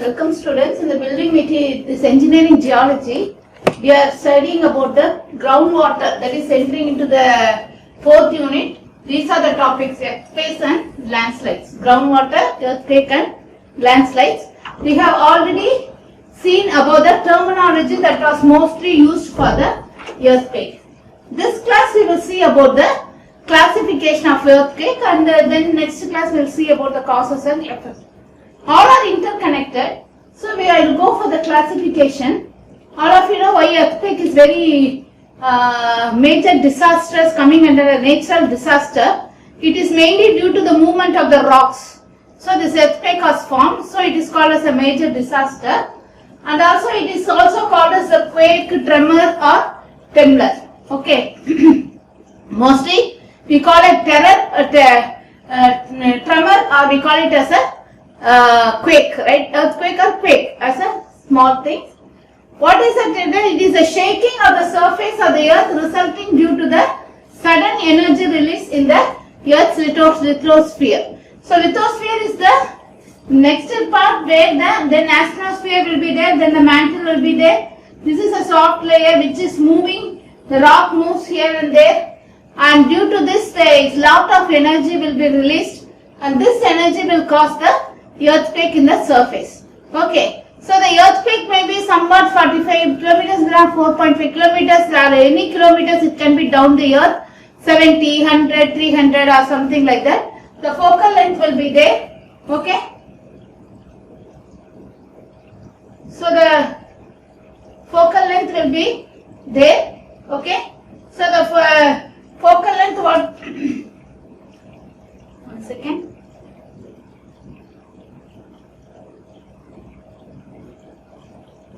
Welcome students. In the building material, this engineering geology, we are studying about the groundwater that is entering into the fourth unit. These are the topics: earthquakes and landslides. Groundwater, earthquake and landslides. We have already seen about the terminology that was mostly used for the earthquake. This class we will see about the classification of earthquake, and then next class we will see about the causes and effects. All are interconnected, so we will go for the classification. All of you know why earthquake is very major disasters coming under a natural disaster. It is mainly due to the movement of the rocks. So this earthquake was formed, so it is called as a major disaster, and also it is also called as a quake, tremor or tremor. Okay. Mostly we call it tremor, or we call it as a quake, right? Earthquake or quake as a small thing. What is it? It is a shaking of the surface of the earth resulting due to the sudden energy release in the earth's lithosphere. So lithosphere is the next part where then astrosphere will be there, then the mantle will be there. This is a soft layer which is moving. The rock moves here and there, and due to this there is lot of energy will be released, and this energy will cause the earthquake in the surface. Okay. So the earthquake may be somewhat 45 kilometers, there are 4.5 kilometers, there are any kilometers it can be down the earth, 70, 100, 300 or something like that. The focal length will be there. Okay. So the focal length will be there. Okay. So the focal length, what? One second.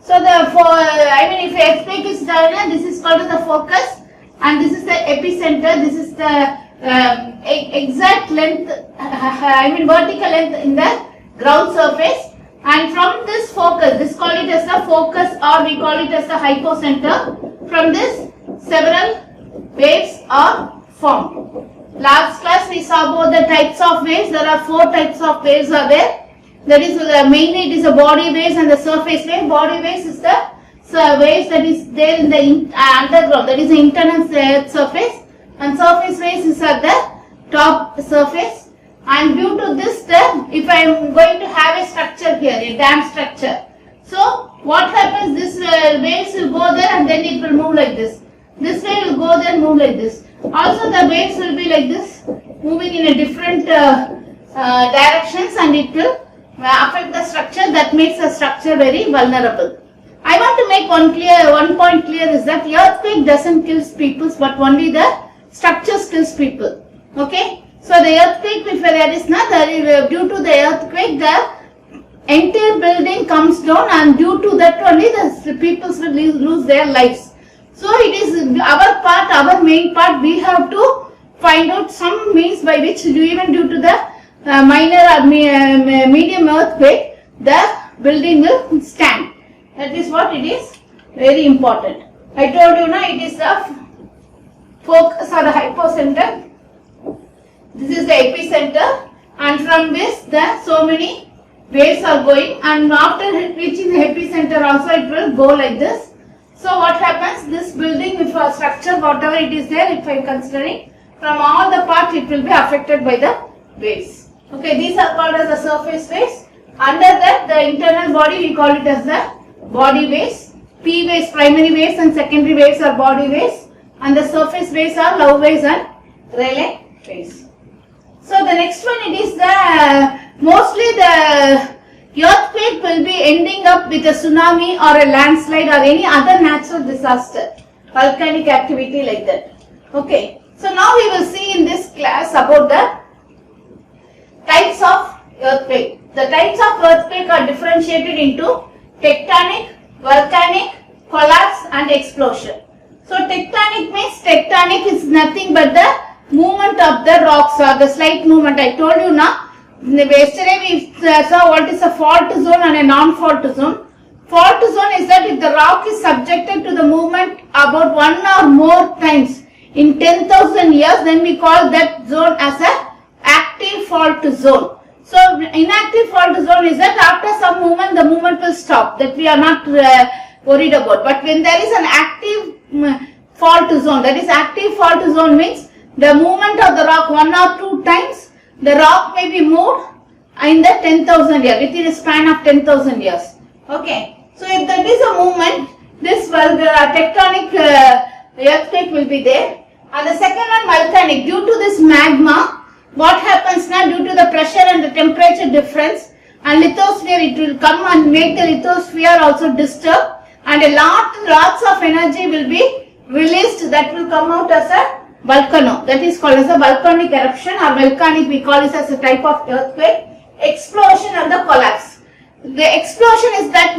So if earthquake is there, this is called as the focus, and this is the epicenter. This is the exact length, vertical length in the ground surface. And from this focus, this call it as the focus, or we call it as the hypocenter. From this, several waves are formed. Last class we saw about the types of waves. There are 4 types of waves are there. That is mainly it is a body waves and the surface wave. Body waves is the waves that is there in the underground, that is the internal surface, and surface waves is at the top surface. And due to this, if I am going to have a structure here, a dam structure, so what happens? This waves will go there and then it will move like this. This wave will go there and move like this. Also the waves will be like this, moving in a different directions, and it will affect the structure. That makes the structure very vulnerable. I want to make one point clear is that earthquake doesn't kill people, but only the structures kills people. Okay. So the earthquake, if there is not, due to the earthquake, the entire building comes down, and due to that only the people will lose their lives. So it is our main part. We have to find out some means by which, even due to the minor or medium earthquake, the building will stand. That is what it is very important. I told you now it is the focus or the hypocenter. This is the epicenter, and from this so many waves are going, and after reaching the epicenter also it will go like this. So what happens? This building, if a structure, whatever it is there, if I am considering, from all the parts it will be affected by the waves. Okay, these are called as the surface waves. Under that, the internal body, we call it as the body waves. P waves, primary waves, and secondary waves are body waves, and the surface waves are Love waves and Rayleigh waves. So the next one, it is mostly the earthquake will be ending up with a tsunami or a landslide or any other natural disaster, volcanic activity like that. Okay, so now we will see in this class about the types of earthquake. The types of earthquake are differentiated into tectonic, volcanic, collapse and explosion. So tectonic is nothing but the movement of the rocks, or the slight movement. I told you now, yesterday we saw what is a fault zone and a non-fault zone. Fault zone is that if the rock is subjected to the movement about 1 or more times in 10,000 years, then we call that zone as a active fault zone. So inactive fault zone is that after some movement, the movement will stop. That we are not worried about. But when there is an active fault zone, that is active fault zone means the movement of the rock 1 or 2 times, the rock may be moved in the 10,000 years, within a span of 10,000 years. Okay. So if that is a movement, this tectonic earthquake will be there. And the second one, volcanic. Due to this magma, what happens now, due to the pressure and the temperature difference and lithosphere, it will come and make the lithosphere also disturb, and lots of energy will be released that will come out as a volcano. That is called as a volcanic eruption, or volcanic, we call it as a type of earthquake. Explosion and the collapse. The explosion is that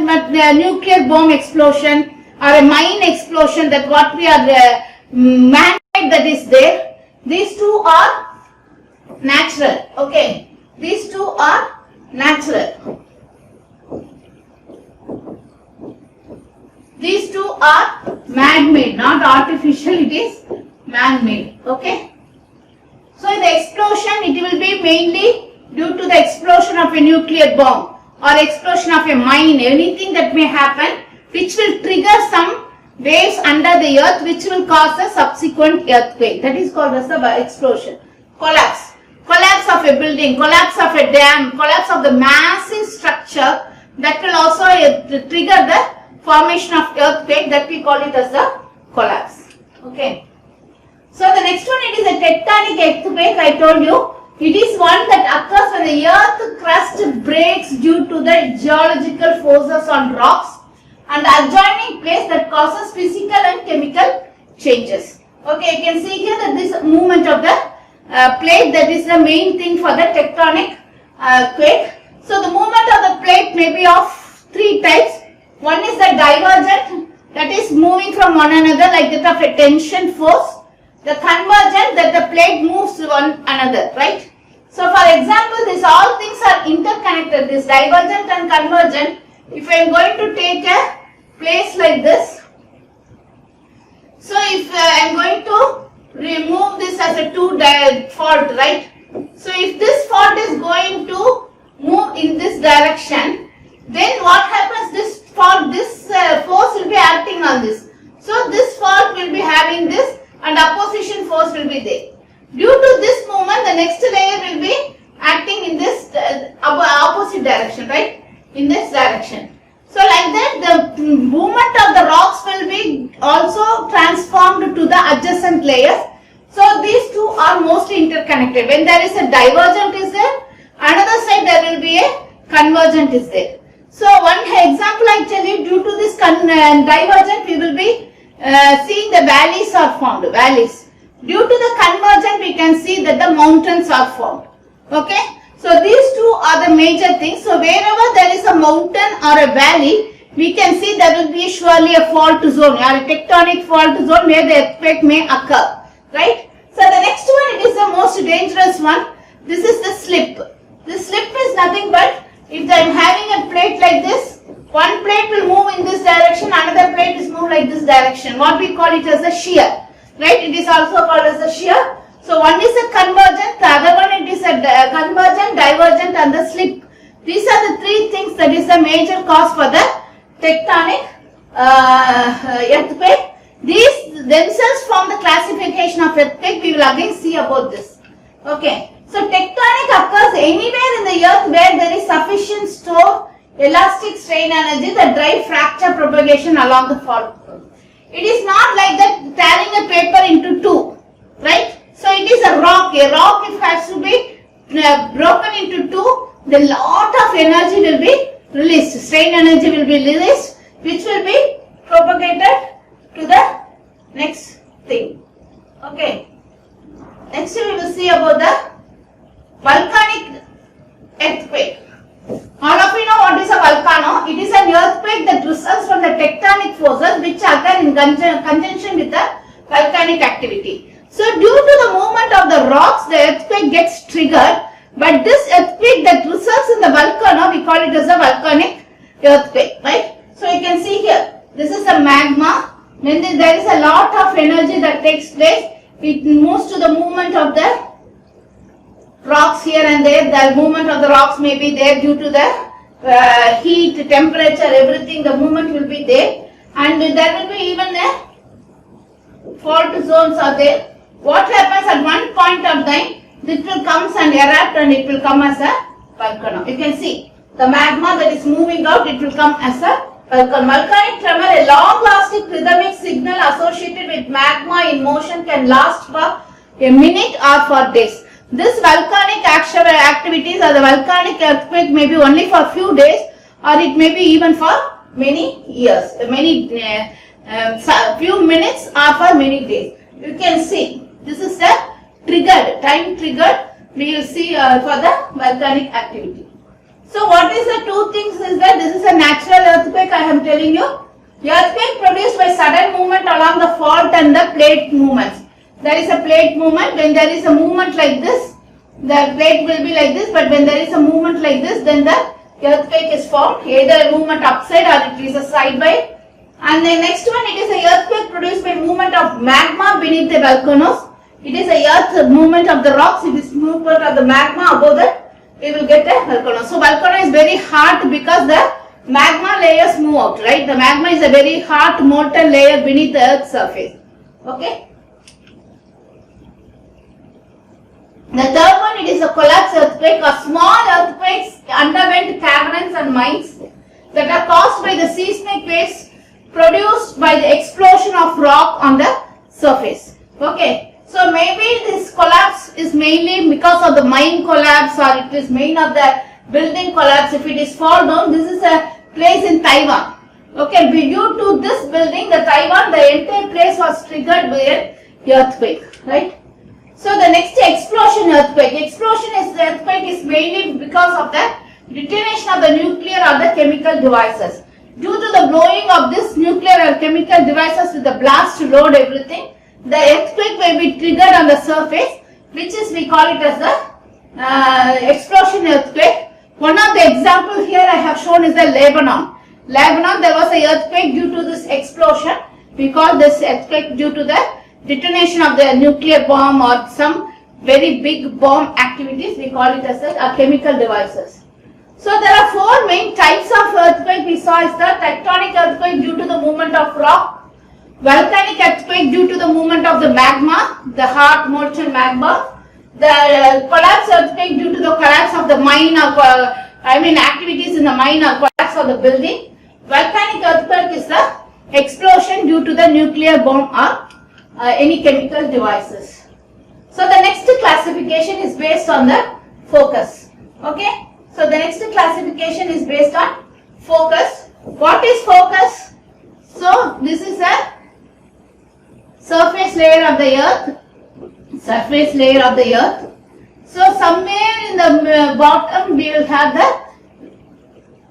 nuclear bomb explosion or a mine explosion, that what we are man-made that is there. These two are natural. Okay, these two are natural. These two are man-made, not artificial, it is man-made. Okay, so in the explosion, it will be mainly due to the explosion of a nuclear bomb or explosion of a mine, anything that may happen which will trigger some waves under the earth which will cause a subsequent earthquake. That is called as the explosion. Collapse. Collapse of a building, collapse of a dam, collapse of the massive structure, that will also trigger the formation of earthquake, that we call it as the collapse. Okay. So the next one, it is a tectonic earthquake. I told you, it is one that occurs when the earth crust breaks due to the geological forces on rocks and the adjoining place, that causes physical and chemical changes. Okay, you can see here that this movement of the plate, that is the main thing for the tectonic quake. So the movement of the plate may be of 3 types. One is the divergent, that is moving from one another like that of a tension force. The convergent, that the plate moves one another, right? So for example, these all things are interconnected, this divergent and convergent. If I am going to take a place like this, so if I am going to remove this as a 2 fault, right? So if this fault is going to move in this direction, then what happens, this fault, this force will be acting on this. So this fault will be having this and opposition force will be there. Due to this movement, the next layer will be acting in this opposite direction, right? In this direction. So like that, the movement of the rocks will be also transformed to the adjacent layers. So these two are mostly interconnected. When there is a divergent is there, another side there will be a convergent is there. So one example I tell you, due to this divergent, we will be seeing the valleys are formed, valleys. Due to the convergent, we can see that the mountains are formed. Okay. So these two are the major things. So wherever there is a mountain or a valley, we can see there will be surely a fault zone or a tectonic fault zone where the earthquake may occur. Right. So the next one, it is the most dangerous one. This is the slip. The slip is nothing but, if I am having a plate like this, one plate will move in this direction, another plate is moved like this direction. What we call it as a shear. Right. It is also called as a shear. So one is a convergent, the other one it is a convergent, divergent and the slip. These are the 3 things that is the major cause for the tectonic earthquake. These themselves form the classification of earthquake. We will again see about this. Okay. So tectonic occurs anywhere in the earth where there is sufficient stored elastic strain energy that drive fracture propagation along the fault. It is not like that tearing a paper into 2, right? So it is a rock. A rock, if has to be broken into 2, the lot of energy will be released. Strain energy will be released, which will be propagated to the next thing. Okay. Next we will see about the volcanic earthquake. All of you know what is a volcano. It is an earthquake that results from the tectonic forces which occur in conjunction with the volcanic activity. So due to the movement of the rocks, the earthquake gets triggered. But this earthquake that results in the volcano, we call it as a volcanic earthquake, right? So you can see here, this is the magma. When there is a lot of energy that takes place, it moves to the movement of the rocks here and there. The movement of the rocks may be there due to the heat, temperature, everything. The movement will be there, and there will be even a fault zones are there. What happens at one point of time? It will come and erupt, and it will come as a volcano. You can see the magma that is moving out. It will come as a volcano. Volcanic tremor, a long-lasting rhythmic signal associated with magma in motion, can last for a minute or for days. This volcanic activities or the volcanic earthquake may be only for a few days, or it may be even for many years, few minutes or for many days. You can see this is the time triggered. We will see for the volcanic activity. So what is the two things is that this is a natural earthquake. I am telling you, the earthquake produced by sudden movement along the fault and the plate movements. There is a plate movement. When there is a movement like this, the plate will be like this, but when there is a movement like this, then the earthquake is formed, either a movement upside or it is a sidewise. And the next one, it is a earthquake produced by movement of magma beneath the volcanoes. It is a earth movement of the rocks. It is movement of the magma above that. We will get a volcano. So volcano is very hot because the magma layers move out, right? The magma is a very hot molten layer beneath the earth's surface. Okay. The third one, it is a collapse earthquake. A small earthquakes underwent caverns and mines that are caused by the seismic waves produced by the explosion of rock on the surface. Okay, so maybe this collapse is mainly because of the mine collapse, or it is main of the building collapse. If it is fall down, this is a place in Taiwan. Okay, due to this building, the entire place was triggered by an earthquake, right? So the next explosion earthquake. Earthquake is mainly because of the detonation of the nuclear or the chemical devices. Due to the blowing of this nuclear or chemical devices with the blast to load everything, the earthquake will be triggered on the surface, which is we call it as the explosion earthquake. One of the examples here I have shown is the Lebanon. Lebanon, there was an earthquake due to this explosion. We call this earthquake due to the detonation of the nuclear bomb or some very big bomb activities. We call it as chemical devices. So there are four main types of earthquake. We saw is the tectonic earthquake due to the movement of rock, volcanic earthquake due to the movement of the magma, the hot molten magma, the collapse earthquake due to the collapse of the mine or activities in the mine or collapse of the building. Volcanic earthquake is the explosion due to the nuclear bomb or any chemical devices. So the next classification is based on the focus. Okay. So the next classification is based on focus. What is focus? So this is a surface layer of the earth. Surface layer of the earth. So somewhere in the bottom we will have the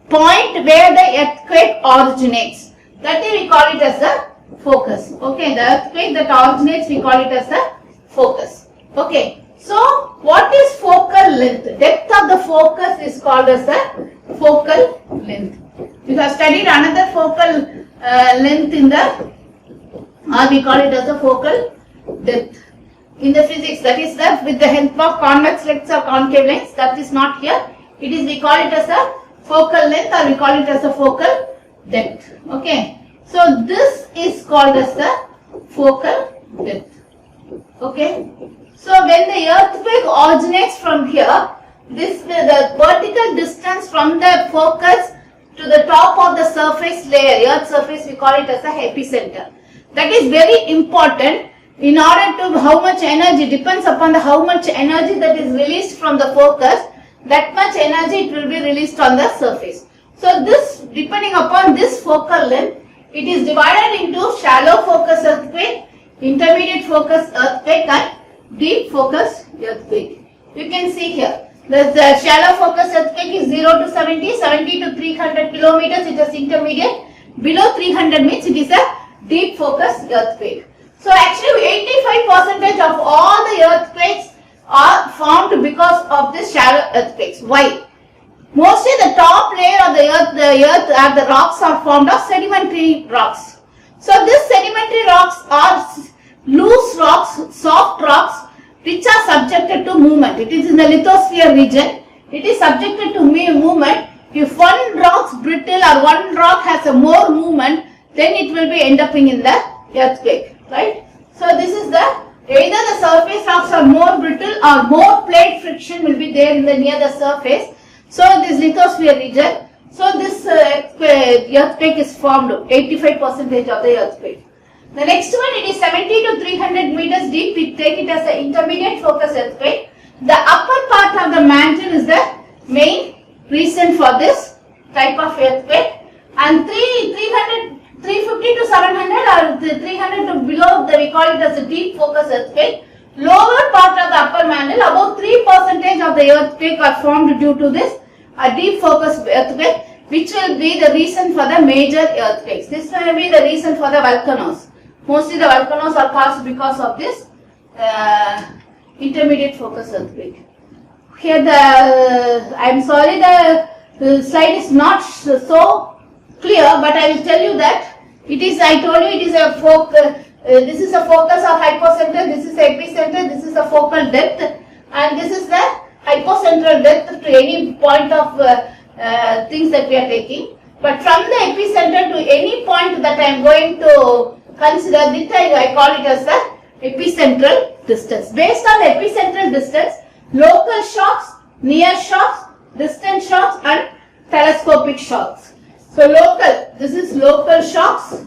point where the earthquake originates. That is we call it as the focus. Okay, the earthquake that originates, we call it as the focus. Okay, so what is focal length? Depth of the focus is called as the focal length. We have studied another focal length in the, or we call it as the focal depth in the physics. That is the with the help of convex lengths or concave lengths. That is not here. It is, we call it as a focal length, or we call it as a focal depth. Okay. So this is called as the focal depth. Okay. So when the earthquake originates from here, the vertical distance from the focus to the top of the surface layer, earth surface, we call it as the epicenter. That is very important. In order to how much energy depends upon the how much energy that is released from the focus, that much energy it will be released on the surface. So this, depending upon this focal length, it is divided into shallow focus earthquake, intermediate focus earthquake and deep focus earthquake. You can see here, the shallow focus earthquake is 0 to 70, 70 to 300 kilometers, it is intermediate. Below 300 means it is a deep focus earthquake. So actually 85% of all the earthquakes are formed because of this shallow earthquakes. Why? Mostly the top layer of the earth or the rocks are formed of sedimentary rocks. So these sedimentary rocks are loose rocks, soft rocks, which are subjected to movement. It is in the lithosphere region. It is subjected to movement. If one rock is brittle or one rock has a more movement, then it will be end up in the earthquake, right? So this is the either the surface rocks are more brittle or more plate friction will be there in the near the surface. So this lithosphere region. So this earthquake is formed. 85% of the earthquake. The next one, it is 70 to 300 meters deep. We take it as an intermediate focus earthquake. The upper part of the mantle is the main reason for this type of earthquake. And 350 to 700 or 300 to below, we call it as a deep focus earthquake. Lower part of the upper mantle, about 3% of the earthquake are formed due to this deep focus earthquake, which will be the reason for the major earthquakes. This will be the reason for the volcanoes. Mostly the volcanoes are caused because of this intermediate focus earthquake. Here I am sorry the slide is not so clear, but I will tell you that it is, I told you it is a this is a focus of hypocenter, this is the epicenter, this is the focal depth, and this is the hypocentral depth to any point of things that we are taking. But from the epicenter to any point that I am going to consider, this I call it as the epicentral distance. Based on the epicentral distance, local shocks, near shocks, distant shocks and telescopic shocks. So local, this is local shocks,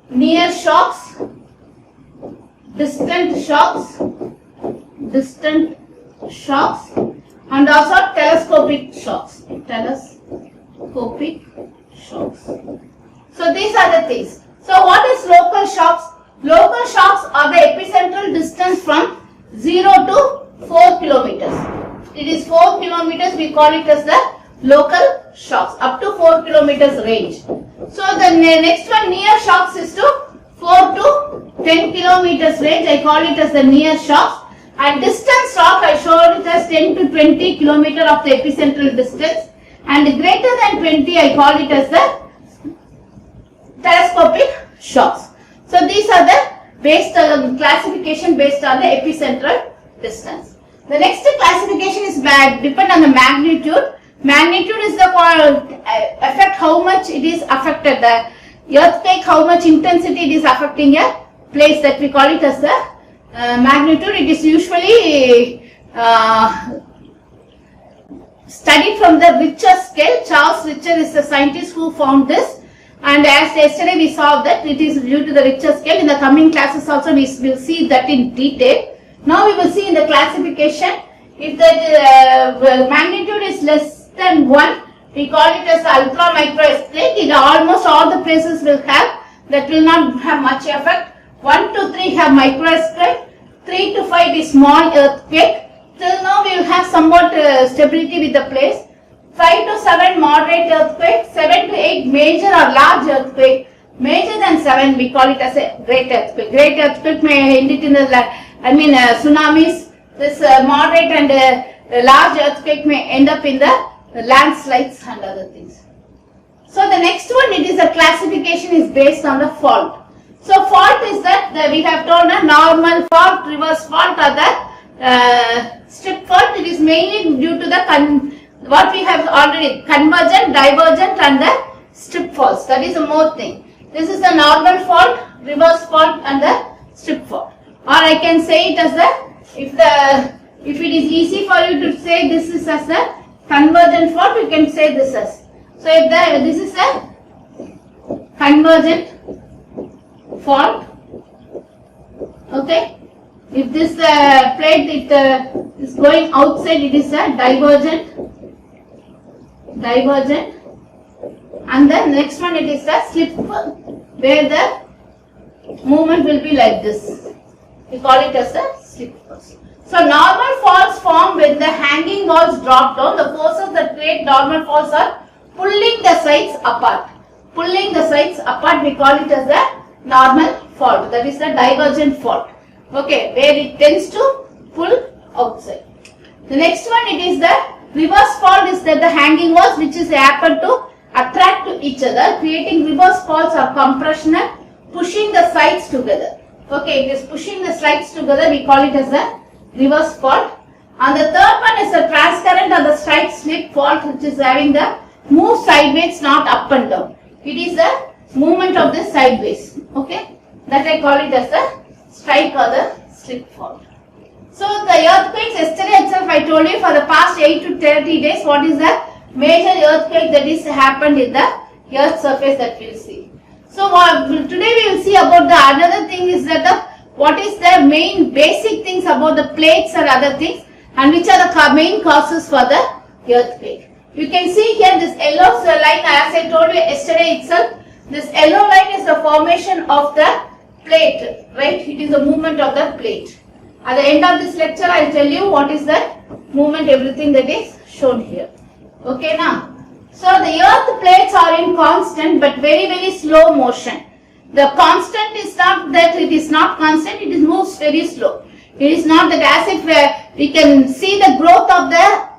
near shocks, distant shocks, and also telescopic shocks. Telescopic shocks. So these are the things. So what is local shocks? Local shocks are the epicentral distance from 0 to 4 kilometers. It is 4 kilometers, we call it as the local shocks, up to 4 kilometers range. So the next one, near shocks, is to 4 to 10 kilometers range. I call it as the near shocks. And distant shock, I showed it as 10 to 20 kilometer of the epicentral distance. And greater than 20, I call it as the telescopic shocks. So these are the classification based on the epicentral distance. The next classification is depend on the magnitude. Magnitude is the effect, how much it is affected. The earthquake, how much intensity it is affecting a place, that we call it as the magnitude. It is usually studied from the Richter scale. Charles Richter is the scientist who found this. And as yesterday we saw that it is due to the Richter scale. In the coming classes also we will see that in detail. Now we will see in the classification, if the magnitude is less than 1, we call it as ultra micro earthquake. Almost all the places will have, that will not have much effect. 1 to 3 have micro earthquake, 3 to 5 is small earthquake. Till now we will have somewhat stability with the place. 5 to 7 moderate earthquake, 7 to 8 major or large earthquake. Major than 7 we call it as a great earthquake. Great earthquake may end it in the, tsunamis. This moderate and large earthquake may end up in the landslides and other things. So the next one, it is a classification is based on the fault. So fault is that we have told a normal fault, reverse fault, or the strip fault. It is mainly due to the what we have already, convergent, divergent and the strip faults. That is the more thing. This is the normal fault, reverse fault and the strip fault. Or I can say it as the, if it is easy for you to say this is as the convergent fault, you can say this as. So if this is a convergent fault, okay. If this plate is going outside, it is a divergent, and then next one, it is a slip, where the movement will be like this. We call it as a slip force. So normal faults form when the hanging walls drop down. The forces that create normal faults are pulling the sides apart. Pulling the sides apart, we call it as the normal fault. That is the divergent fault. Okay, where it tends to pull outside. The next one, it is the reverse fault, is that the hanging walls which is happen to attract to each other, creating reverse faults or compression and pushing the sides together. Okay, it is pushing the sides together, we call it as the reverse fault. And the third one is the transcurrent or the strike slip fault, which is having the move sideways, not up and down. It is the movement of the sideways. Okay, that I call it as the strike or the slip fault. So the earthquakes, yesterday itself I told you, for the past 8 to 30 days, what is the major earthquake that is happened in the earth surface that we will see. So today we will see about the another thing is that what is the main basic things about the plates and other things, and which are the main causes for the earthquake. You can see here this yellow line, as I told you yesterday itself, this yellow line is the formation of the plate, right? It is the movement of the plate. At the end of this lecture, I will tell you what is the movement, everything that is shown here. Okay now. So the earth plates are in constant but very slow motion. The constant is not that it is not constant, it is moves very slow. It is not that as if we can see the growth of the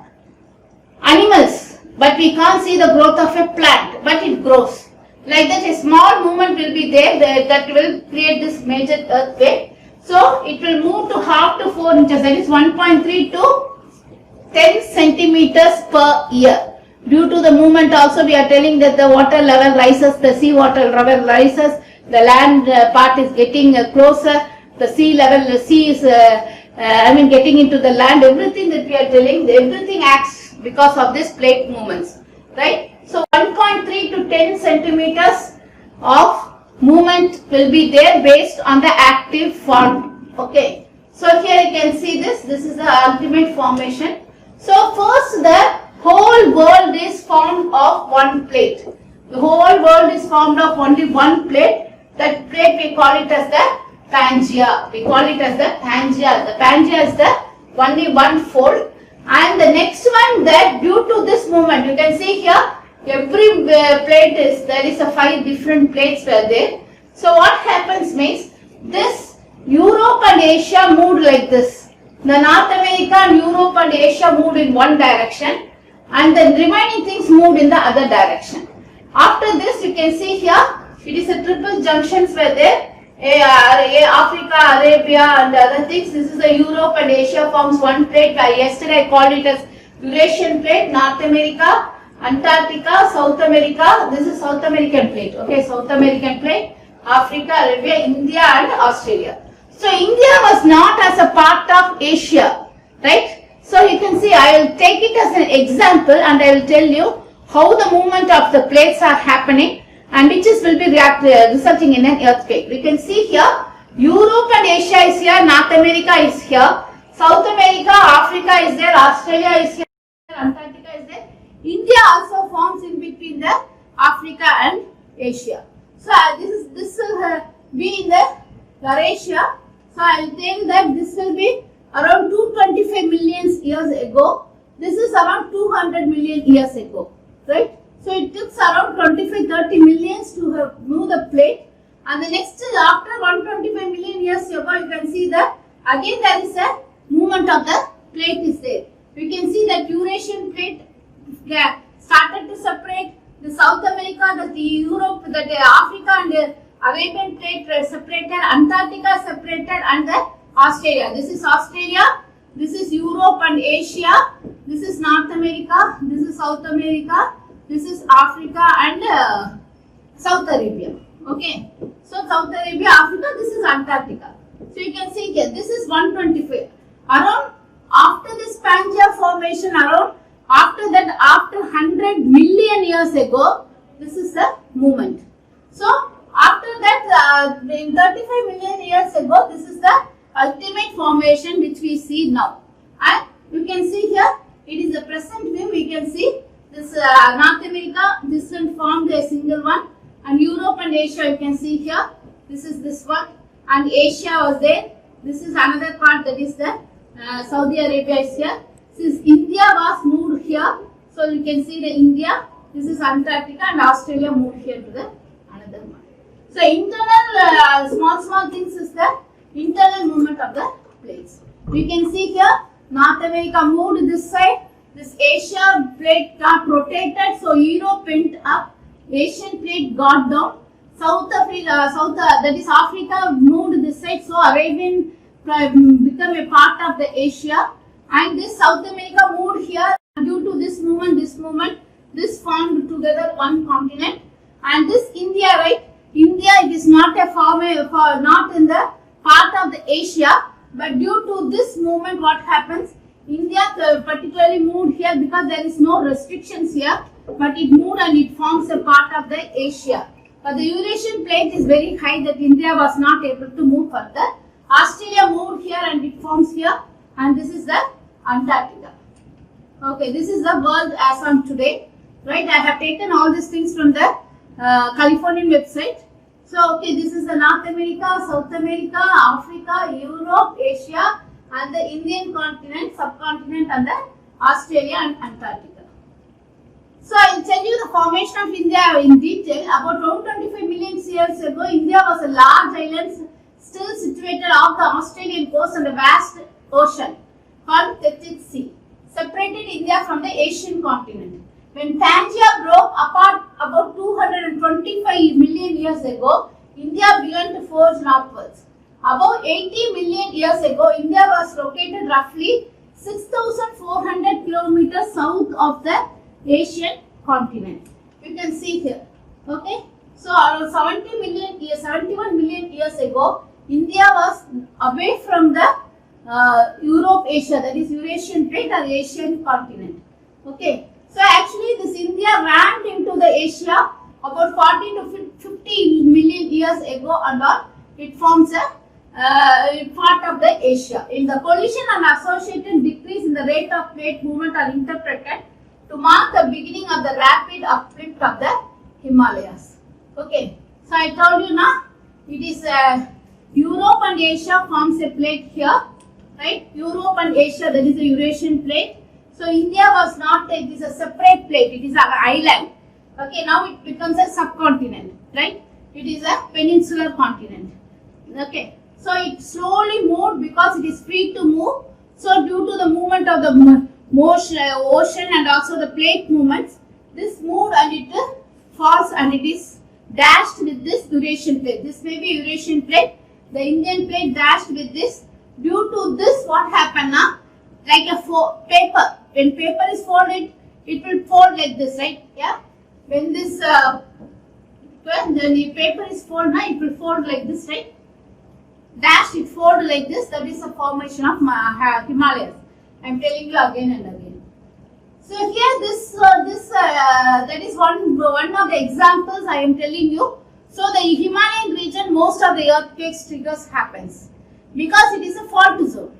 animals, but we can't see the growth of a plant, but it grows. Like that, a small movement will be there that will create this major earthquake. So it will move to half to 4 inches, that is 1.3 to 10 centimeters per year. Due to the movement also, we are telling that the water level rises, the sea water level rises, the land part is getting closer, the sea level, the sea is getting into the land, everything that we are telling, everything acts because of this plate movements, right? So 1.3 to 10 centimeters of movement will be there based on the active form. Okay, so here you can see this is the ultimate formation. So first, the whole world is formed of one plate. The whole world is formed of only one plate. That plate we call it as the Pangaea. We call it as the Pangaea. The Pangaea is the only one fold. And the next one, that due to this movement, you can see here, every plate is, there is a 5 different plates were there. So what happens means, this Europe and Asia moved like this. The North America and Europe and Asia moved in one direction, and the remaining things moved in the other direction. After this, you can see here, it is a triple junctions were there. Africa, Arabia and other things. This is the Europe and Asia forms one plate. Yesterday I called it as Eurasian plate, North America, Antarctica, South America. This is South American plate. Okay, South American plate, Africa, Arabia, India and Australia. So India was not as a part of Asia, right? So you can see, I will take it as an example and I will tell you how the movement of the plates are happening and which is will be resulting in an earthquake. We can see here, Europe and Asia is here, North America is here, South America, Africa is there, Australia is here, Antarctica is there. India also forms in between the Africa and Asia. So this will be in the Eurasia. So I will tell that this will be around 225 million years ago. This is around 200 million years ago, right? So it took around 25-30 millions to move the plate, and the next after 125 million years ago, you can see that again there is a movement of the plate is there. You can see that Eurasian plate started to separate, the South America, the Europe, the Africa and the Arabian plate separated, Antarctica separated, and the Australia. This is Australia, this is Europe and Asia, this is North America, this is South America, this is Africa and South Arabia. Okay, so South Arabia, Africa, this is Antarctica. So you can see here, this is 125. Around after this Pangaea formation, around after that, after 100 million years ago, this is the movement. So after that, in 35 million years ago, this is the ultimate formation which we see now. And you can see here, it is the present view. We can see this North America, this one formed a single one, and Europe and Asia, you can see here, this is this one, and Asia was there. This is another part, that is the Saudi Arabia is here. Since India was moved here, so you can see the India, this is Antarctica, and Australia moved here to the another one. So internal small things is the internal movement of the plates. We can see here, North America moved this side, this Asia plate got rotated, so Europe went up, Asian plate got down, that is Africa moved this side, so Arabian become a part of the Asia, and this South America moved here. Due to this movement, this formed together one continent. And this India, right? India, it is not not in the part of the Asia, but due to this movement, what happens? India particularly moved here because there is no restrictions here, but it moved and it forms a part of the Asia. But the Eurasian plate is very high that India was not able to move further. Australia moved here and it forms here, and this is the Antarctica. Okay, this is the world as on today, right? I have taken all these things from the Californian website. So, okay, this is the North America, South America, Africa, Europe, Asia, and the Indian continent, subcontinent, and the Australia and Antarctica. So, I will tell you the formation of India in detail. About 125 million years ago, India was a large island still situated off the Australian coast on a vast ocean called Tethys Sea, separated India from the Asian continent. When Pangaea broke apart about 225 million years ago, India began to forge northwards. About 80 million years ago, India was located roughly 6,400 kilometers south of the Asian continent. You can see here. Okay. So around 71 million years ago, India was away from the Europe, Asia, that is Eurasian plate or Asian continent. Okay. So actually this India ran into the Asia about 40 to 50 million years ago, and it forms a part of the Asia. In the collision and associated decrease in the rate of plate movement are interpreted to mark the beginning of the rapid uplift of the Himalayas. Okay. So I told you now, it is Europe and Asia forms a plate here, right? Europe and Asia, that is the Eurasian plate. So India was not, it is a separate plate, it is an island. Okay, now it becomes a subcontinent, right? It is a peninsular continent. Okay, so it slowly moved because it is free to move. So due to the movement of the ocean and also the plate movements, this moved and it falls and it is dashed with this Eurasian plate. This may be Eurasian plate, the Indian plate dashed with this. Due to this, what happened now? Like a paper. When paper is folded, it will fold like this, right? Yeah. When this when the paper is folded, it will fold like this, right? Dash it fold like this. That is the formation of Himalayas. I am telling you again and again. So here that is one of the examples I am telling you. So the Himalayan region, most of the earthquakes triggers happens because it is a fault zone,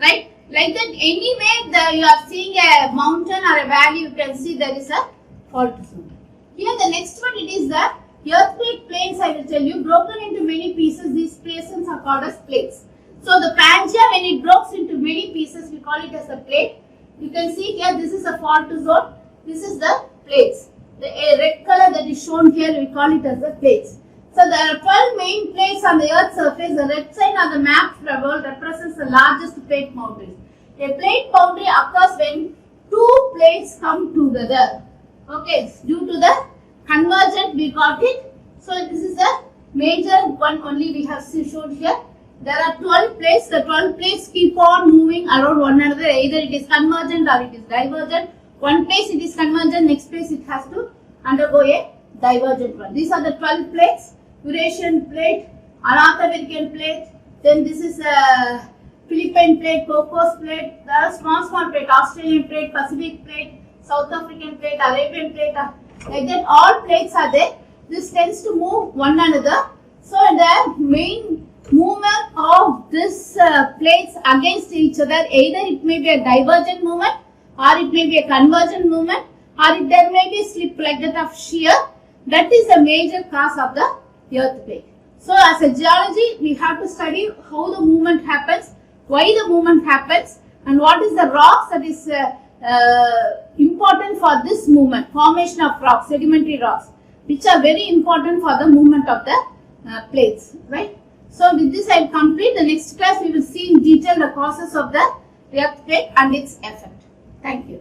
right? Like that, anywhere you are seeing a mountain or a valley, you can see there is a fault zone. Here the next one, it is the earthquake plains. I will tell you, broken into many pieces. These places are called as plates. So the Pangaea, when it breaks into many pieces, we call it as a plate. You can see here, this is a fault zone. This is the plates. The red color that is shown here, we call it as the plates. So there are 12 main plates on the Earth's surface. The red sign on the map world represents the largest plate boundaries. A plate boundary occurs when two plates come together. Okay, due to the convergent, we got it. So this is a major one only we have shown here. There are 12 plates. The 12 plates keep on moving around one another. Either it is convergent or it is divergent. One place it is convergent, next place it has to undergo a divergent one. These are the 12 plates. Eurasian plate, North American plate, then this is a Philippine plate, Cocos plate, there are small plate, Australian plate, Pacific plate, South African plate, Arabian plate, like that all plates are there. This tends to move one another. So the main movement of this plates against each other, either it may be a divergent movement or it may be a convergent movement, or there may be slip like that of shear. That is the major cause of the earthquake. So as a geology, we have to study how the movement happens, why the movement happens, and what is the rocks that is important for this movement, formation of rocks, sedimentary rocks, which are very important for the movement of the plates, right? So with this I will complete. The next class we will see in detail the causes of the earthquake and its effect. Thank you.